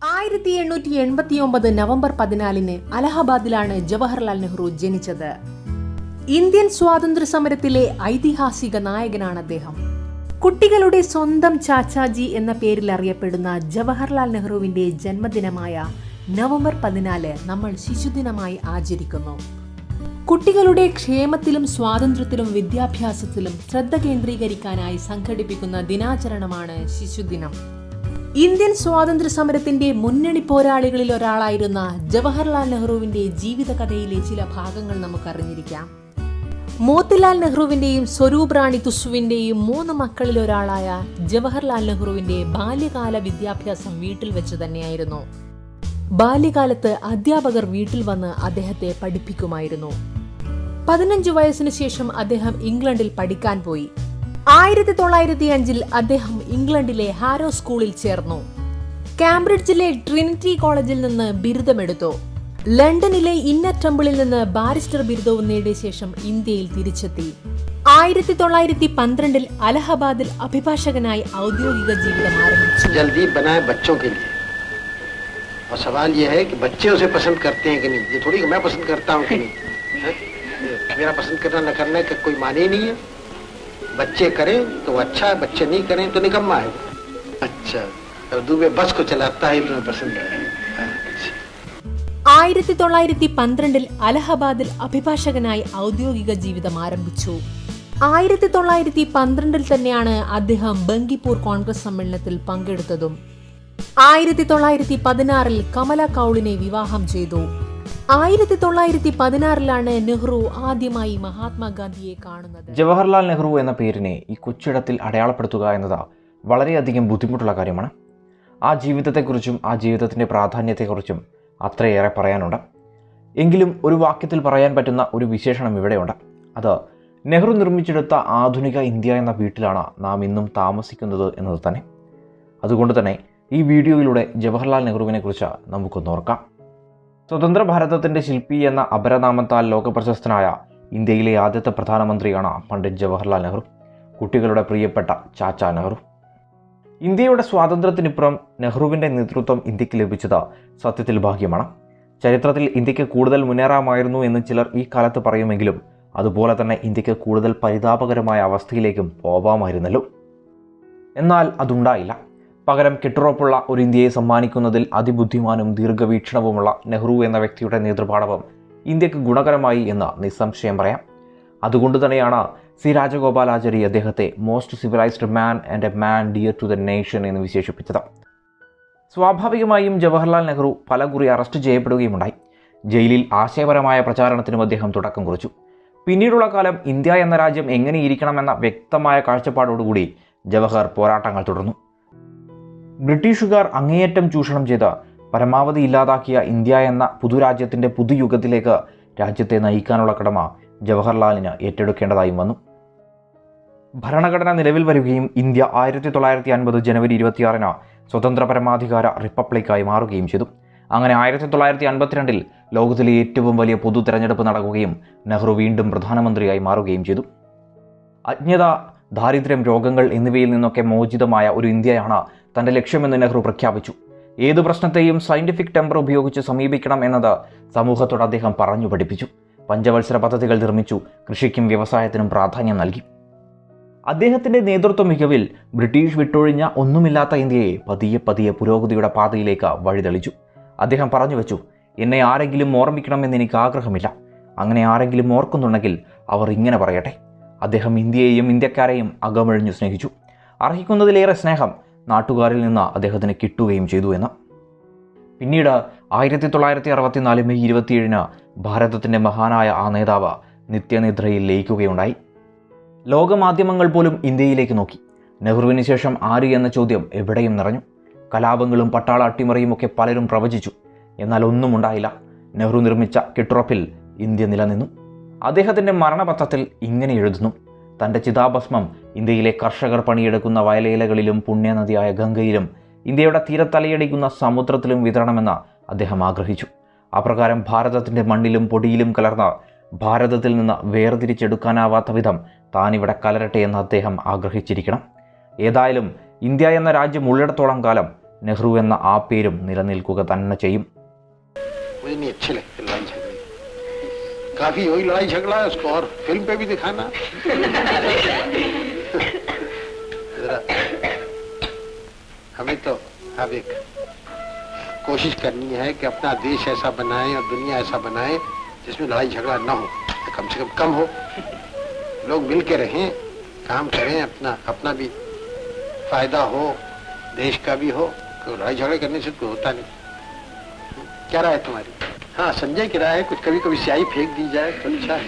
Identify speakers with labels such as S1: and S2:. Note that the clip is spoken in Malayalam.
S1: 1889 നവംബർ 14 അലഹബാദിലാണ് ജവഹർലാൽ നെഹ്റു ജനിച്ചത്. ഇന്ത്യൻ സ്വാതന്ത്ര്യ സമരത്തിലെ ഐതിഹാസിക നായകനാണ് അദ്ദേഹം. കുട്ടികളുടെ സ്വന്തം ചാച്ചാജി എന്ന പേരിൽ അറിയപ്പെടുന്ന ജവഹർലാൽ നെഹ്റുവിന്റെ ജന്മദിനമായ നവംബർ 14 നമ്മൾ ശിശുദിനമായി ആചരിക്കുന്നു. കുട്ടികളുടെ ക്ഷേമത്തിലും സ്വാതന്ത്ര്യത്തിലും വിദ്യാഭ്യാസത്തിലും ശ്രദ്ധ കേന്ദ്രീകരിക്കാനായി സംഘടിപ്പിക്കുന്ന ദിനാചരണമാണ് ശിശുദിനം. ഇന്ത്യൻ സ്വാതന്ത്ര്യ സമരത്തിന്റെ മുന്നണി പോരാളികളിൽ ഒരാളായിരുന്ന ജവഹർലാൽ നെഹ്റുവിന്റെ ജീവിതകഥയിലെ ചില ഭാഗങ്ങൾ നമുക്കറിഞ്ഞിരിക്കാം. മോത്തിലാൽ നെഹ്റുവിന്റെയും സ്വരൂപ് റാണി തുസുവിന്റെയും 3 മക്കളിൽ ഒരാളായ ജവഹർലാൽ നെഹ്റുവിന്റെ ബാല്യകാല വിദ്യാഭ്യാസം വീട്ടിൽ വെച്ച് തന്നെയായിരുന്നു. ബാല്യകാലത്ത് അധ്യാപകർ വീട്ടിൽ വന്ന് അദ്ദേഹത്തെ പഠിപ്പിക്കുമായിരുന്നു. 15 വയസ്സിന് ശേഷം അദ്ദേഹം ഇംഗ്ലണ്ടിൽ പഠിക്കാൻ പോയി. 1905 അദ്ദേഹം ഇംഗ്ലണ്ടിലെ ഹാരോ സ്കൂളിൽ ചേർന്നു. കാംബ്രിഡ്ജിലെ ട്രിനിറ്റി കോളേജിൽ നിന്ന് ബിരുദമെടുത്തു. ലണ്ടനിലെ ഇന്നർ ടെമ്പിളിൽ നിന്ന് ബാരിസ്റ്റർ ബിരുദവും നേടിയ ശേഷം ഇന്ത്യയിൽ തിരിച്ചെത്തി. 1912 അലഹബാദിൽ അഭിഭാഷകനായി ഔദ്യോഗിക ജീവിതം ആരംഭിച്ചു.
S2: और सवाल ये है कि बच्चे उसे पसंद करते हैं कि नहीं, ये थोड़ी मैं पसंद करता हूँ कि नहीं है? मेरा पसंद करना न करने का कोई माने ही नहीं है. बच्चे करें तो अच्छा है, बच्चे नहीं करें तो निकम्मा है. अच्छा, और दुबे बस को चलाता है तुम्हें पसंद है.
S1: 1912 അലഹബാദിൽ അഭിഭാഷകനായി ഔദ്യോഗിക ജീവിതം ആരംഭിച്ചു. 1912 തന്നെയാണ് അദ്ദേഹം ബങ്കിപ്പൂർ കോൺഗ്രസ് സമ്മേളനത്തിൽ പങ്കെടുത്തതും. 1916 കമല കൗളിനെ വിവാഹം ചെയ്തു. 1916 നെഹ്റു ആദ്യമായി മഹാത്മാഗാന്ധിയെ കാണുന്നത്.
S3: ജവഹർലാൽ നെഹ്റു എന്ന പേരിനെ ഈ കൊച്ചിടത്തിൽ അടയാളപ്പെടുത്തുക എന്നത് വളരെയധികം ബുദ്ധിമുട്ടുള്ള കാര്യമാണ്. ആ ജീവിതത്തെക്കുറിച്ചും ആ ജീവിതത്തിൻ്റെ പ്രാധാന്യത്തെക്കുറിച്ചും അത്രയേറെ പറയാനുണ്ട്. എങ്കിലും ഒരു വാക്യത്തിൽ പറയാൻ പറ്റുന്ന ഒരു വിശേഷണം ഇവിടെയുണ്ട്. അത് നെഹ്റു നിർമ്മിച്ചെടുത്ത ആധുനിക ഇന്ത്യ എന്ന വീട്ടിലാണ് നാം ഇന്നും താമസിക്കുന്നത് എന്നത് തന്നെ. അതുകൊണ്ട് തന്നെ ഈ വീഡിയോയിലൂടെ ജവഹർലാൽ നെഹ്റുവിനെ കുറിച്ച് നമുക്കൊന്നോർക്കാം. സ്വതന്ത്ര ഭാരതത്തിൻ്റെ ശില്പി എന്ന അപരനാമത്താൽ ലോകപ്രശസ്തനായ ഇന്ത്യയിലെ ആദ്യത്തെ പ്രധാനമന്ത്രിയാണ് പണ്ഡിറ്റ് ജവഹർലാൽ നെഹ്റു, കുട്ടികളുടെ പ്രിയപ്പെട്ട ചാച്ചാ നെഹ്റു. ഇന്ത്യയുടെ സ്വാതന്ത്ര്യത്തിനിപ്പുറം നെഹ്റുവിൻ്റെ നേതൃത്വം ഇന്ത്യക്ക് ലഭിച്ചത് സത്യത്തിൽ ഭാഗ്യമാണ്. ചരിത്രത്തിൽ ഇന്ത്യക്ക് കൂടുതൽ മുന്നേറാമായിരുന്നു എന്ന് ചിലർ ഈ കാലത്ത് പറയുമെങ്കിലും അതുപോലെ തന്നെ ഇന്ത്യക്ക് കൂടുതൽ പരിതാപകരമായ അവസ്ഥയിലേക്കും പോവാമായിരുന്നല്ലോ. എന്നാൽ അതുണ്ടായില്ല. പകരം കെട്ടുറപ്പുള്ള ഒരു ഇന്ത്യയെ സമ്മാനിക്കുന്നതിൽ അതിബുദ്ധിമാനും ദീർഘവീക്ഷണവുമുള്ള നെഹ്റു എന്ന വ്യക്തിയുടെ നേതൃപാടവം ഇന്ത്യക്ക് ഗുണകരമായി എന്ന് നിസ്സംശയം പറയാം. അതുകൊണ്ട് തന്നെയാണ് സി രാജഗോപാലാചാരി അദ്ദേഹത്തെ most civilised man and a man dear to the nation എന്ന് വിശേഷിപ്പിച്ചത്. സ്വാഭാവികമായും ജവഹർലാൽ നെഹ്റു പലകുറി അറസ്റ്റ് ചെയ്യപ്പെടുകയുമുണ്ടായി. ജയിലിൽ ആശയപരമായ പ്രചാരണത്തിനും അദ്ദേഹം തുടക്കം കുറിച്ചു. പിന്നീടുള്ള കാലം ഇന്ത്യ എന്ന രാജ്യം എങ്ങനെയിരിക്കണമെന്ന വ്യക്തമായ കാഴ്ചപ്പാടോടുകൂടി ജവഹർ പോരാട്ടങ്ങൾ തുടർന്നു. ബ്രിട്ടീഷുകാർ അങ്ങേയറ്റം ചൂഷണം ചെയ്ത് പരമാവധി ഇല്ലാതാക്കിയ ഇന്ത്യ എന്ന പുതുരാജ്യത്തിൻ്റെ പുതുയുഗത്തിലേക്ക് രാജ്യത്തെ നയിക്കാനുള്ള കടമ ജവഹർലാലിന് ഏറ്റെടുക്കേണ്ടതായും വന്നു. ഭരണഘടന നിലവിൽ വരികയും ഇന്ത്യ 1950 ജനുവരി 26 സ്വതന്ത്ര പരമാധികാര റിപ്പബ്ലിക്കായി മാറുകയും ചെയ്തു. അങ്ങനെ 1952 ലോകത്തിലെ ഏറ്റവും വലിയ പൊതു തെരഞ്ഞെടുപ്പ് നടക്കുകയും നെഹ്റു വീണ്ടും പ്രധാനമന്ത്രിയായി മാറുകയും ചെയ്തു. അജ്ഞത, ദാരിദ്ര്യം, രോഗങ്ങൾ എന്നിവയിൽ നിന്നൊക്കെ മോചിതമായ ഒരു ഇന്ത്യയാണ് തൻ്റെ ലക്ഷ്യമെന്ന് നെഹ്റു പ്രഖ്യാപിച്ചു. ഏത് പ്രശ്നത്തെയും സയൻറ്റിഫിക് ടെമ്പർ ഉപയോഗിച്ച് സമീപിക്കണം എന്നത് സമൂഹത്തോട് അദ്ദേഹം പറഞ്ഞു പഠിപ്പിച്ചു. പഞ്ചവത്സര പദ്ധതികൾ നിർമ്മിച്ചു. കൃഷിക്കും വ്യവസായത്തിനും പ്രാധാന്യം നൽകി. അദ്ദേഹത്തിൻ്റെ നേതൃത്വ മികവിൽ ബ്രിട്ടീഷ് വിട്ടൊഴിഞ്ഞ ഒന്നുമില്ലാത്ത ഇന്ത്യയെ പതിയെ പതിയെ പുരോഗതിയുടെ പാതയിലേക്ക് വഴിതെളിച്ചു. അദ്ദേഹം പറഞ്ഞു വെച്ചു, എന്നെ ആരെങ്കിലും ഓർമ്മിക്കണമെന്ന് എനിക്ക് ആഗ്രഹമില്ല. അങ്ങനെ ആരെങ്കിലും ഓർക്കുന്നുണ്ടെങ്കിൽ അവർ ഇങ്ങനെ പറയട്ടെ. അദ്ദേഹം ഇന്ത്യയെയും ഇന്ത്യക്കാരെയും അകമഴിഞ്ഞു സ്നേഹിച്ചു. അർഹിക്കുന്നതിലേറെ സ്നേഹം നാട്ടുകാരിൽ നിന്ന് അദ്ദേഹത്തിന് കിട്ടുകയും ചെയ്തു എന്ന്. പിന്നീട് 1964 മെയ് 27 ഭാരതത്തിൻ്റെ മഹാനായ ആ നേതാവ് നിത്യനിദ്രയിൽ ലയിക്കുകയുണ്ടായി. ലോകമാധ്യമങ്ങൾ പോലും ഇന്ത്യയിലേക്ക് നോക്കി. നെഹ്റുവിന് ശേഷം ആര് എന്ന ചോദ്യം എവിടെയും നിറഞ്ഞു. കലാപങ്ങളും പട്ടാള അട്ടിമറിയും ഒക്കെ പലരും പ്രവചിച്ചു. എന്നാൽ ഒന്നും ഉണ്ടായില്ല. നെഹ്റു നിർമ്മിച്ച കെട്ടുറപ്പിൽ ഇന്ത്യ നിലനിന്നു. അദ്ദേഹത്തിൻ്റെ മരണപത്രത്തിൽ ഇങ്ങനെ എഴുതുന്നു: തൻ്റെ ചിതാഭസ്മം ഇന്ത്യയിലെ കർഷകർ പണിയെടുക്കുന്ന വയലേലകളിലും പുണ്യനദിയായ ഗംഗയിലും ഇന്ത്യയുടെ തീരത്തലയടിക്കുന്ന സമുദ്രത്തിലും വിതരണമെന്ന് അദ്ദേഹം ആഗ്രഹിച്ചു. അപ്രകാരം ഭാരതത്തിൻ്റെ മണ്ണിലും പൊടിയിലും കലർന്ന ഭാരതത്തിൽ നിന്ന് വേർതിരിച്ചെടുക്കാനാവാത്ത വിധം താനിവിടെ കലരട്ടെ എന്ന് അദ്ദേഹം ആഗ്രഹിച്ചിരിക്കണം. ഏതായാലും ഇന്ത്യ എന്ന രാജ്യം ഉള്ളിടത്തോളം കാലം നെഹ്റു എന്ന ആ പേരും നിലനിൽക്കുക തന്നെ ചെയ്യും.
S2: मुझे नहीं अच्छे लगते लड़ाई झगड़े, काफी वही लड़ाई झगड़ा है, उसको और फिल्म पे भी दिखाना। जरा हमें तो अब एक कोशिश करनी है कि अपना देश ऐसा बनाए और दुनिया ऐसा बनाए जिसमें लड़ाई झगड़ा न हो, कम से कम हो, लोग मिल के रहें, काम करें, अपना भी फायदा हो, देश का भी हो। तो लड़ाई झगड़े करने से तो होता नहीं। क्या राय है तुम्हारी? हाँ, संजय की राय है कुछ कभी कभी स्याही फेंक दी जाए तो अच्छा है।